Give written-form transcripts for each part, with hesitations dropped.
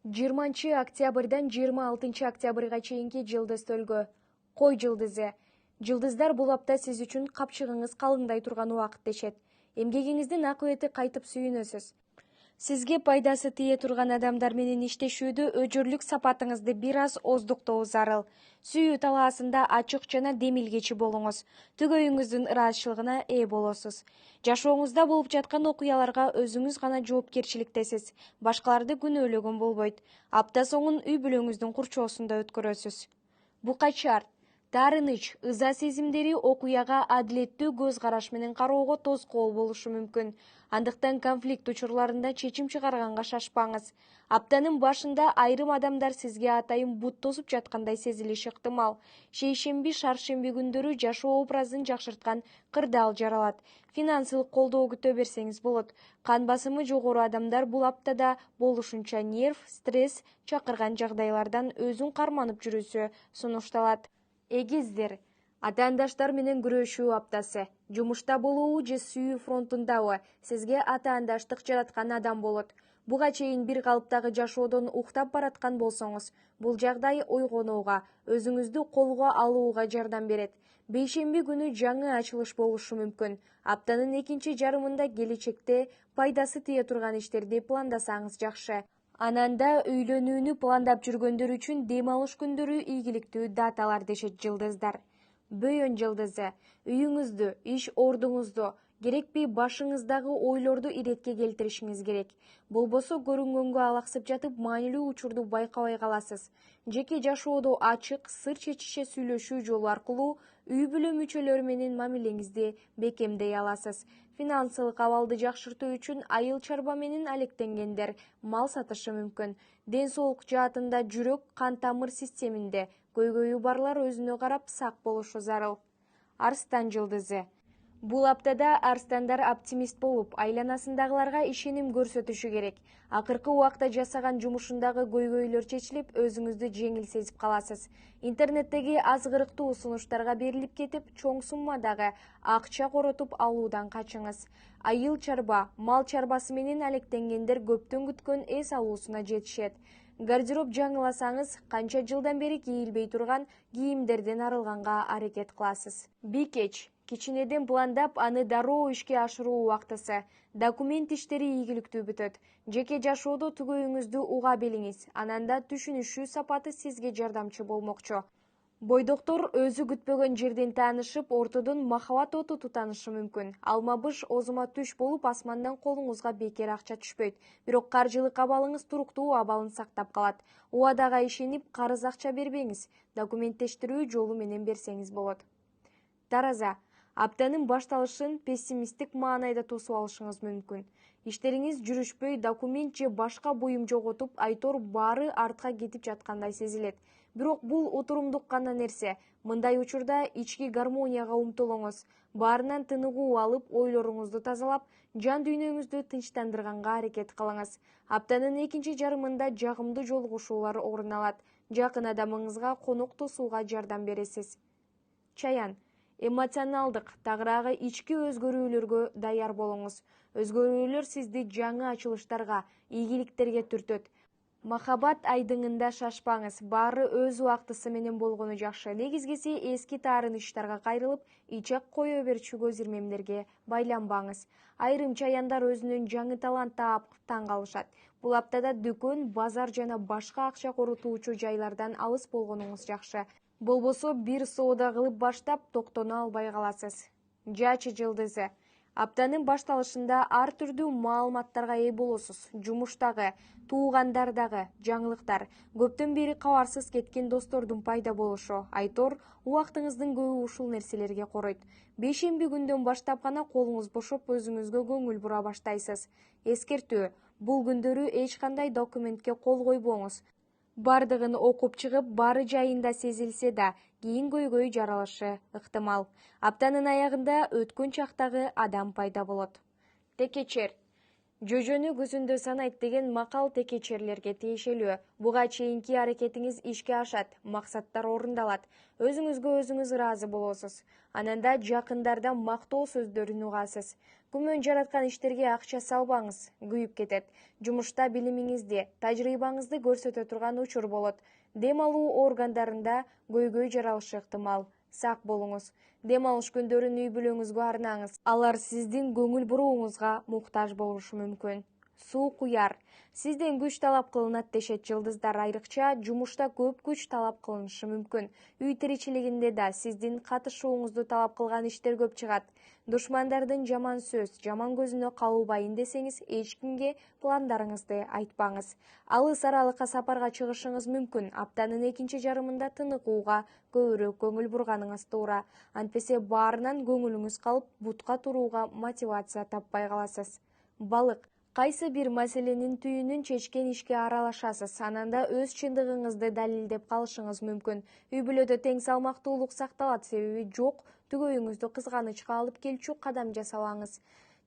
20-октябрдан 26-октябрга чейинки жылдыз-төлгө. Кой жылдызы. Жылдыздар бул апта сиз үчүн капчыгыңыз калыңдай турган убакыт дешет. Эмгегиңиздин акыбети кайтып сүйүнөсүз. Сизге пайдасы тие турган адамдар менен иштешүүдө өжөрлүк сапатыңызды бир аз оздуктоо зарыл. Сүйүү талаасында ачык жана демилгечи болуңуз. Түгөйүңүздүн ыраазычылыгына ээ болосуз. Жашооңузда болуп жаткан окуяларга өзүңүз гана жоопкерчиликтесиз. Башкаларды күнөөлөгөн болбойт. Апта соңун үй бүлөңүздүн курчоосунда өткөрөсүз. Букачар. Таарыныч, ыза сезимдери окуяга адилеттүү көз караш менен кароого тоскоол болушу мүмкүн. Андыктан конфликт учурларында чечим чыгарганга шашпаңыз. Аптанын башында айрым адамдар сизге атайын бут тосуп жаткандай сезилиши ыктымал. Шейшемби, шаршемби күндөрү жашоо образын жакшырткан кырдаал жаралат. Финансылык колдоо күтө берсеңиз болот. Кан басымы жогору адамдар бул аптада болушунча нерв, стресс чакырган жагдайлардан өзүн карманып жүрүүсү сунушталат. Эгиздер. Ата-андаштар менен күрөшүү аптасы. Жумушта болобу же сүйүү фронтундабы сизге ата-андаштык жараткан адам болот. Буга чейин бир калыптагы жашоодон уктап бараткан болсоңуз, бул жагдай ойгонууга, өзүңүздү колго алууга жардам берет. Бейшемби күнү жаңы ачылыш болушу мүмкүн. Аптанын экинчи жарымында келечекте пайдасы тие турган иштерди пландасаңыз жакшы. Ананда үйлөнүүнү пландап жүргөндөр үчүн дем алыш күндөрү ийгиликтүү даталар дешет жылдыздар. Бөйөн жылдызы. Үйүңүздү, иш ордуңузду, керекпи башыңыздагы ойлорду иретке келтиришиңиз керек. Болбосо көрүнгөнгө алаксып жатып маанилүү учурду байкабай каласыз. Жеке жашоодо ачык, сыр чечише сүйлөшүү жолу аркылуу үй бүлө мүчөлөрү менен мамилеңизди бекемдей аласыз. Финансылык абалды жакшыртуу үчүн айыл чарба менен алектенгендер мал сатышы мүмкүн. Ден соолук жаатында жүрөк, кан тамыр системинде көйгөйү барлар өзүнө карап сак болушу зарыл. Арстан жылдызы. Бул аптада арстандар оптимист болуп, айланасындагыларга ишеним көрсөтүшү керек. Акыркы убакта жасаган жумушундагы көйгөйлөр чечилип, өзүңүздү жеңил сезип каласыз. Интернеттеги азгырыктуу сунуштарга берилип кетип, чоң суммадагы акча коротуп алуудан качыңыз. Айыл чарба, мал чарбасы менен алектенгендер көптөн күткөн эс алуусуна жетишет. Гардероб жаңыласаңыз, канча жылдан бери кийилбей турган кийимдерден арылганга аракет кыласыз. Бикеч. Кичинеден пландап, аны дароо ишке ашыруу убактысы. Документ иштери ийгиликтүү бүтөт. Жеке жашоодо түгөйүңүздү уга билиңиз. Ананда түшүнүшүү сапаты сизге жардамчы болмокчу. Бойдоктор өзү күтпөгөн жерден таанышып, ортодон махабат оту тутанышы мүмкүн. Алма-быш озума түш болуп, асмандан колуңузга бекер акча түшпөйт. Бирок каржылык абалыңыз туруктуу абалын сактап калат. Убадага ишенип, карыз акча бербеңиз. Документтештирүү жолу менен берсеңиз болот. Тараза. Аптанын башталышын пессимисттик маанайда тосуп алышыңыз мүмкүн. Иштериңиз жүрүшпөй, документ же башка буюм жоготуп, айтор баары артка кетип жаткандай сезилет. Бирок бул отурумдук гана нерсе. Мындай учурда ички гармонияга умтулуңуз. Баарынан тыныгуу алып, ойлоруңузду тазалап, жан дүйнөңүздү тынчтандырганга аракет кылыңыз. Аптанын экинчи жарымында жагымдуу жолугушуулар орун алат. Жакын адамыңызга конок тосууга жардам бересиз. Чаян. Эмоционалдык, тагыраагы ички өзгөрүүлөргө даяр болуңуз. Өзгөрүүлөр сизди жаңы ачылыштарга, ийгиликтерге түртөт. Махабат айдыңында шашпаңыз, баары өз убактысы менен болгону жакшы. Негизгиси эски таарынычтарга кайрылып, ичек кое берчү көз ирмемдерге байланбаңыз. Айрым чаяндар өзүнүн жаңы талант таап таң калышат. Бул аптада дүкөн, базар жана башка акча коротуучу жайлардан алыс болгонуңуз жакшы. Болбосо бир соода кылып баштап, токтоно албай каласыз. Жачы жылдызы. Аптанын башталышында ар түрдүү маалыматтарга ээ болосуз. Жумуштагы, туугандардагы жаңылыктар, көптөн бери кабарсыз кеткен достордун пайда болушу, айтор убактыңыздын көбү ушул нерселерге коройт. Бейшемби күндөн баштап гана колуңуз бошоп, өзүңүзгө көңүл бура баштайсыз. Эскертүү: бул күндөрү эч кандай документке кол койбоңуз. Бардыгын окуп чыгып, баары жайында сезилсе да, кийин көйгөй жаралышы ыктымал. Аптанын аягында өткөн чактагы адам пайда болот. Текечер. Жөжөнү көзүндө санайт деген макал текечерлерге тиешелүү. Буга чейинки аракетиңиз ишке ашат, максаттар орундалат, өзүңүзгө өзүңүз ыраазы болосуз. Ананда жакындардан мактоо сөздөрүн угасыз. Күмөн жараткан иштерге акча салбаңыз, күйүп кетет. Жумушта билимиңизди, тажрыйбаңызды көрсөтө турган учур болот. Дем алуу органдарында көйгөй жаралышы ыктымал. Сак болуңуз. Дем алыш күндөрүн үй бүлөңүзгө арнаңыз. Алар сиздин көңүл бурууңузга муктаж болушу мүмкүн. Суу куяр. Сизден күч талап кылынат дешет жылдыздар, айрыкча жумушта көп күч талап кылынышы мүмкүн. Үй тиричилигинде да сиздин катышууңузду талап кылган иштер көп чыгат. Душмандардын жаман сөз, жаман көзүнө калыбайын десеңиз, эч кимге пландарыңызды айтпаңыз. Алыс аралыкка сапарга чыгышыңыз мүмкүн. Аптанын экинчи жарымында тыныгууга көбүрөөк көңүл бурганыңыз туура. Антпесе баарынан көңүлүңүз калып, бутка турууга мотивация таппай каласыз. Балык. Кайсы бир маселенин түйүнүн чечкен ишке аралашасыз, ананда өз чындыгыңызды далилдеп калышыңыз мүмкүн. Үй бүлөдө тең салмактуулук сакталат, себеби жок түгөйүңүздү кызганычка алып келчү кадам жасабаңыз.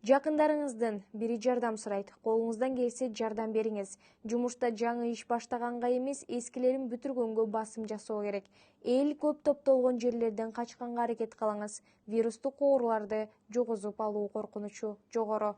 Жакындарыңыздын бири жардам сурайт, колуңуздан келсе жардам бериңиз. Жумушта жаңы иш баштаганга эмес, эскилерин бүтүргөнгө басым жасоо керек. Эл көп топтолгон жерлерден качканга аракет кылыңыз. Вирустук ооруларды жугузуп алуу коркунучу жогору.